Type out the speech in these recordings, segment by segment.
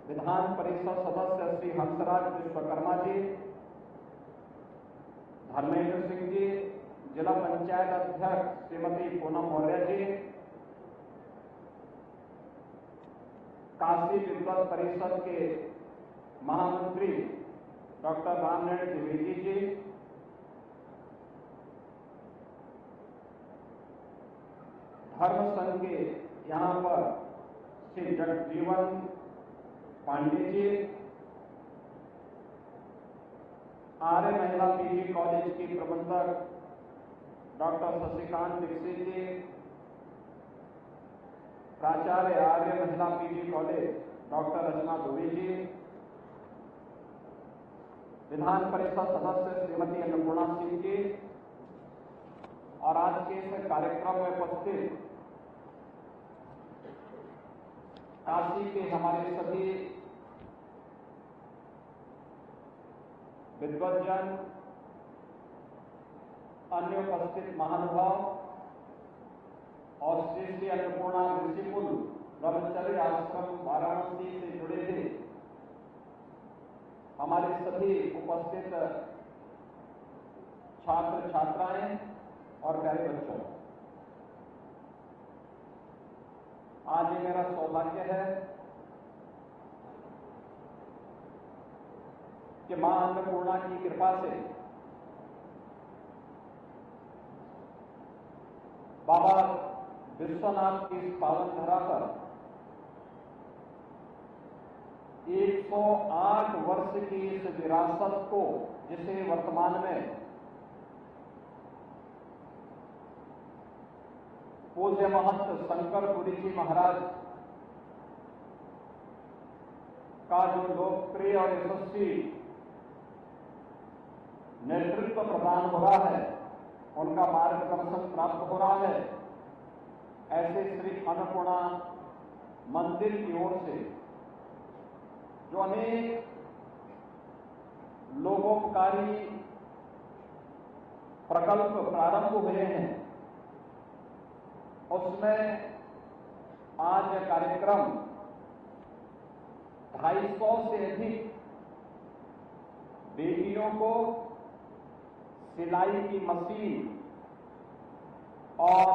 विधान परिषद सदस्य श्री हंसराज विश्वकर्मा जी, धर्मेंद्र सिंह जी, जिला पंचायत अध्यक्ष श्रीमती पूनम मौर्य जी, काशी विद्वत परिषद के महामंत्री डॉक्टर रामनारायण द्विवेदी जी, धर्म संघ के यहाँ पर श्री जगजीवन पांडे जी, आर्य महिला पीजी कॉलेज की प्रबंधक डॉक्टर शशिकांत दीक्षित जी, प्राचार्य आर्य महिला पीजी कॉलेज डॉक्टर रचना दुबे जी, विधान परिषद सदस्य श्रीमती अन्नपूर्णा सिंह जी और आज के इस कार्यक्रम में उपस्थित काशी के हमारे सभी विद्वज्जन, अन्य उपस्थित महानुभाव और श्री श्री अन्नपूर्णा ऋषिकुल ब्रह्मचर्य आश्रम वाराणसी से जुड़े थे हमारे सभी उपस्थित छात्र छात्राएं और प्यारे बच्चों, आज ये मेरा सौभाग्य है कि मां अन्नपूर्णा की कृपा से बाबा विश्वनाथ की इस पावन धरा पर 108 वर्ष की इस विरासत को, जिसे वर्तमान में पूज्य महंत शंकरपुरी जी महाराज का जो लोकप्रिय और यशस्वी नेतृत्व प्रदान हो रहा है, उनका मार्गदर्शन प्राप्त हो रहा है, ऐसे श्री अन्नपूर्णा मंदिर की ओर से जो अनेक लोकोपकारी प्रकल्प प्रारंभ हुए हैं, उसमें आज यह कार्यक्रम 250 से अधिक बेटियों को सिलाई की मशीन और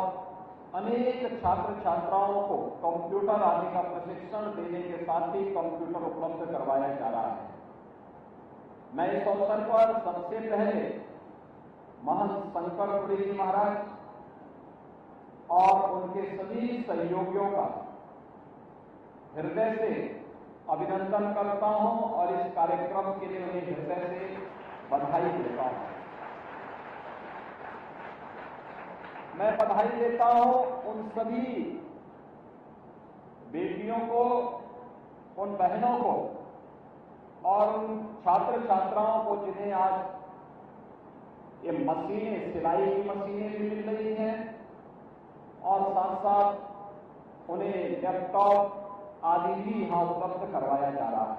अनेक छात्र छात्राओं को कंप्यूटर आदि का प्रशिक्षण देने के साथ ही कंप्यूटर उपलब्ध करवाया जा रहा है। मैं इस अवसर पर सबसे पहले महंत शंकरपुरी जी महाराज और उनके सभी सहयोगियों का हृदय से अभिनंदन करता हूं और इस कार्यक्रम के लिए उन्हें हृदय से बधाई देता हूं। मैं बधाई देता हूं उन सभी बेटियों को, उन बहनों को और उन छात्र छात्राओं को जिन्हें आज ये मशीनें, सिलाई की मशीनें भी मिल रही हैं और साथ साथ उन्हें लैपटॉप आदि भी यहां उपलब्ध करवाया जा रहा है।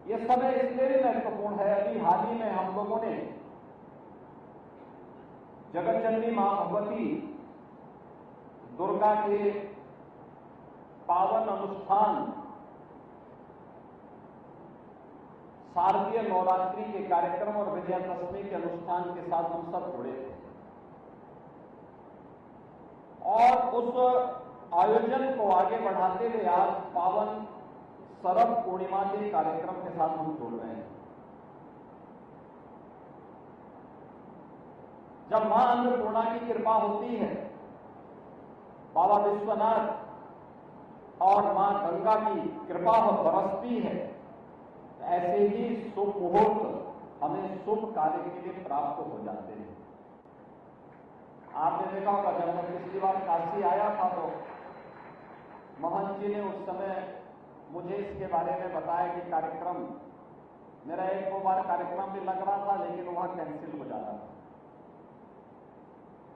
यह समय इसलिए भी महत्वपूर्ण है, अभी हाल ही में हम लोगों ने जगत जननी मां भगवती दुर्गा के पावन अनुष्ठान शारदीय नवरात्रि के कार्यक्रम और विजयादशमी के अनुष्ठान के साथ हम सब जुड़े थे और उस आयोजन को आगे बढ़ाते हुए आज पावन शरद पूर्णिमा के कार्यक्रम के साथ हम जुड़ रहे हैं। जब मां अन्नपूर्णा की कृपा होती है, बाबा विश्वनाथ और मां गंगा की कृपा बरसती है, ऐसे ही शुभ मुहूर्त हमें शुभ कार्य के लिए प्राप्त हो जाते हैं। आपने देखा होगा, जब मैं पिछली बार काशी आया था तो महंत जी ने उस समय मुझे इसके बारे में बताया कि कार्यक्रम, मेरा 1-2 बार कार्यक्रम भी लग रहा था लेकिन वह कैंसिल हो जाता था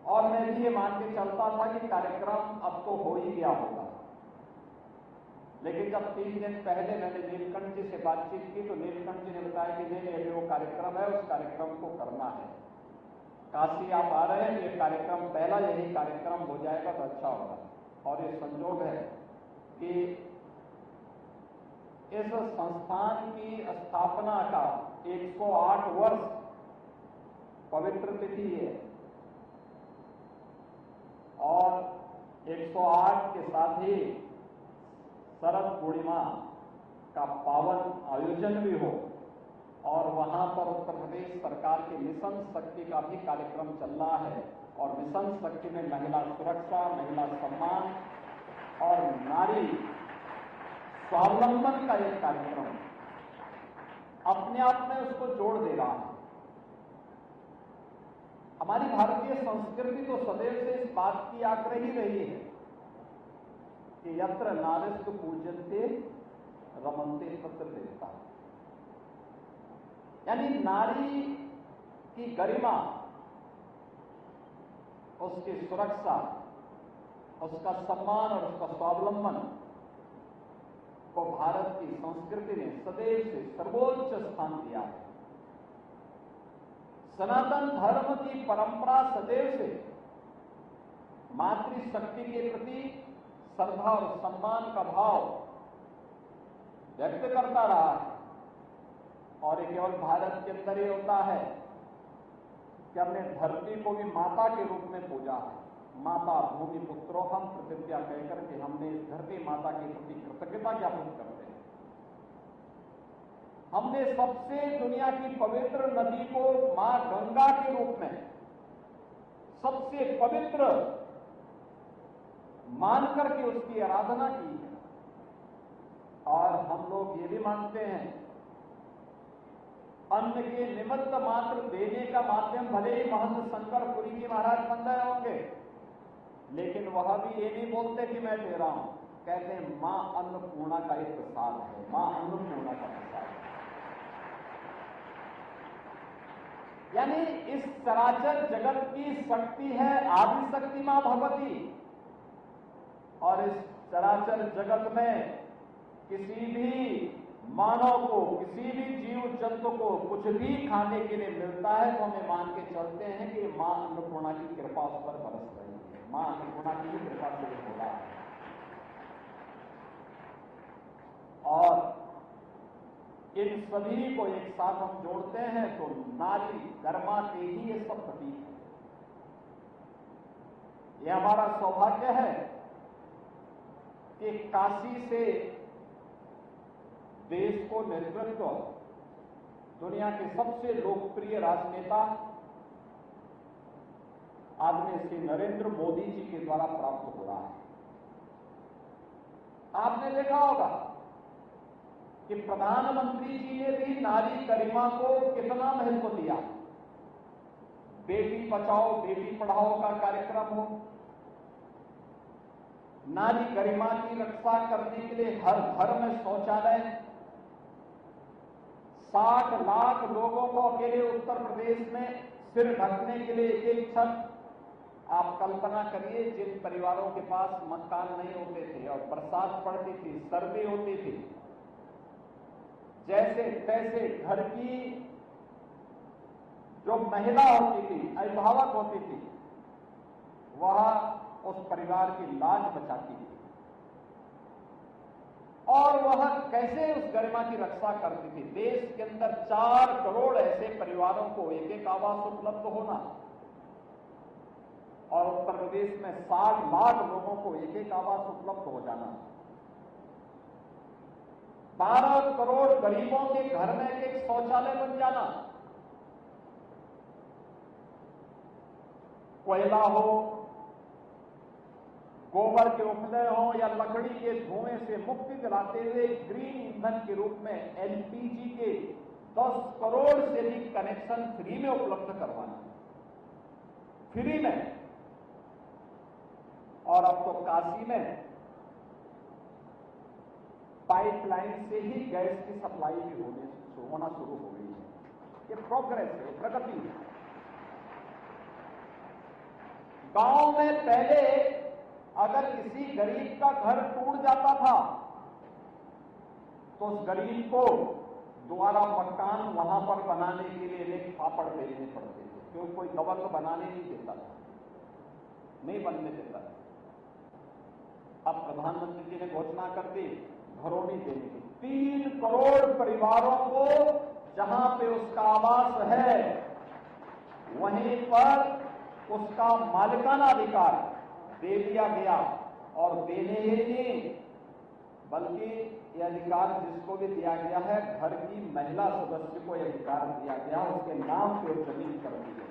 और मैं भी ये मान के चलता था कि कार्यक्रम अब तो हो ही गया होगा। लेकिन जब 3 दिन पहले मैंने नीलकंठ जी से बातचीत की तो नीलकंठ जी ने बताया कि नहीं, अभी वो कार्यक्रम है, उस कार्यक्रम को करना है। काशी आप आ रहे हैं, ये कार्यक्रम पहला यही कार्यक्रम हो जाएगा तो अच्छा होगा। और ये संजोग है कि इस संस्थान की स्थापना का 108 वर्ष पवित्र तिथि है और 108 के साथ ही शरद पूर्णिमा का पावन आयोजन भी हो और वहां पर उत्तर प्रदेश सरकार के मिशन शक्ति का भी कार्यक्रम चल रहा है और मिशन शक्ति में महिला सुरक्षा, महिला सम्मान और नारी स्वावलंबन का एक कार्यक्रम अपने आप में उसको जोड़ दे रहा है। हमारी भारतीय संस्कृति तो सदैव से इस बात की आग्रही रही है कि यत्र नारीस्तु पूज्यन्ते रमन्ते तत्र देवता, यानी नारी की गरिमा, उसकी सुरक्षा, उसका सम्मान और उसका स्वावलंबन को भारत की संस्कृति ने सदैव से सर्वोच्च स्थान दिया है। सनातन धर्म की परंपरा सदैव से मातृशक्ति के प्रति श्रद्धा और सम्मान का भाव व्यक्त करता रहा है और ये केवल भारत के अंदर ही होता है कि हमने धरती को भी माता के रूप में पूजा है। माता भूमि पुत्रो हम प्रतिज्ञा कहकर के हमने इस धरती माता के प्रति कृतज्ञता ज्ञापित करते हैं। हमने सबसे दुनिया की पवित्र नदी को मां गंगा के रूप में सबसे पवित्र मानकर के उसकी आराधना की है और हम लोग ये भी मानते हैं अन्न के निमित्त मात्र देने का माध्यम भले ही महंत शंकर पुरी जी महाराज बन रहे होंगे, लेकिन वह भी ये नहीं बोलते कि मैं दे रहा हूं, कहते हैं मां अन्नपूर्णा का एक प्रसाद है, मां अन्नपूर्णा का प्रसाद है। यानी इस चराचर जगत की शक्ति है आदि शक्ति मां भगवती और इस चराचर जगत में किसी भी मानव को, किसी भी जीव जंतु को कुछ भी खाने के लिए मिलता है तो हमें मान के चलते हैं कि मां अन्नपूर्णा की कृपा उस पर बरस रही है, मां अन्नपूर्णा की भी कृपा से हो रहा है। और इन सभी को एक साथ हम जोड़ते हैं तो नारी कर्मा के ही ये सब प्रतीक है। यह हमारा सौभाग्य है कि काशी से देश को नेतृत्व दुनिया के सबसे लोकप्रिय राजनेता आदरणीय श्री नरेंद्र मोदी जी के द्वारा प्राप्त हो रहा है। आपने देखा होगा कि प्रधानमंत्री जी ने भी नारी गरिमा को कितना महत्व दिया। बेटी बचाओ बेटी पढ़ाओ का कार्यक्रम हो, नारी गरिमा की रक्षा करने के लिए हर घर में शौचालय, 60 लाख लोगों को अकेले उत्तर प्रदेश में सिर ढकने के लिए एक छत। आप कल्पना करिए जिन परिवारों के पास मकान नहीं होते थे और बरसात पड़ती थी, सर्दी होती थी, जैसे तैसे घर की जो महिला होती थी, अभिभावक होती थी, वह उस परिवार की लाज बचाती थी और वह कैसे उस गरिमा की रक्षा करती थी। देश के अंदर 4 करोड़ ऐसे परिवारों को एक एक आवास उपलब्ध होना और उत्तर प्रदेश में 60 लाख लोगों को एक एक आवास उपलब्ध हो जाना, 12 करोड़ गरीबों के घर में एक एक शौचालय बन जाना, कोयला हो, गोबर के उपले हो या लकड़ी के धुएं से मुक्ति दिलाते हुए ग्रीन ईंधन के रूप में एलपीजी के 10 करोड़ से भी कनेक्शन फ्री में उपलब्ध करवाना, फ्री में। और अब तो काशी में पाइपलाइन से ही गैस की सप्लाई भी होना शुरू हो गई है। ये प्रोग्रेस है, प्रगति है। गांव में पहले अगर किसी गरीब का घर टूट जाता था तो उस गरीब को दोबारा मकान वहां पर बनाने के लिए एक फापड़ भेजने पड़ते थे, क्योंकि कोई गवर्नर बनाने नहीं देता था, नहीं बनने देता था। अब प्रधानमंत्री जी ने घोषणा कर दी घरों में देने की। 3 करोड़ परिवारों को जहां पे उसका आवास है वहीं पर उसका मालिकाना अधिकार दे दिया गया। और देने ही नहीं बल्कि यह अधिकार जिसको भी दिया गया है, घर की महिला सदस्य को यह अधिकार दिया गया, उसके नाम पे जमीन कर दी गई।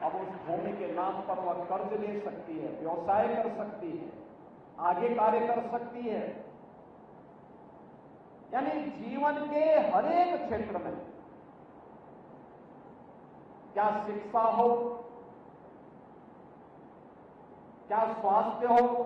अब उस भूमि के नाम पर वह कर्ज ले सकती है, व्यवसाय कर सकती है, आगे कार्य कर सकती है। यानी जीवन के हर एक क्षेत्र में, क्या शिक्षा हो, क्या स्वास्थ्य हो,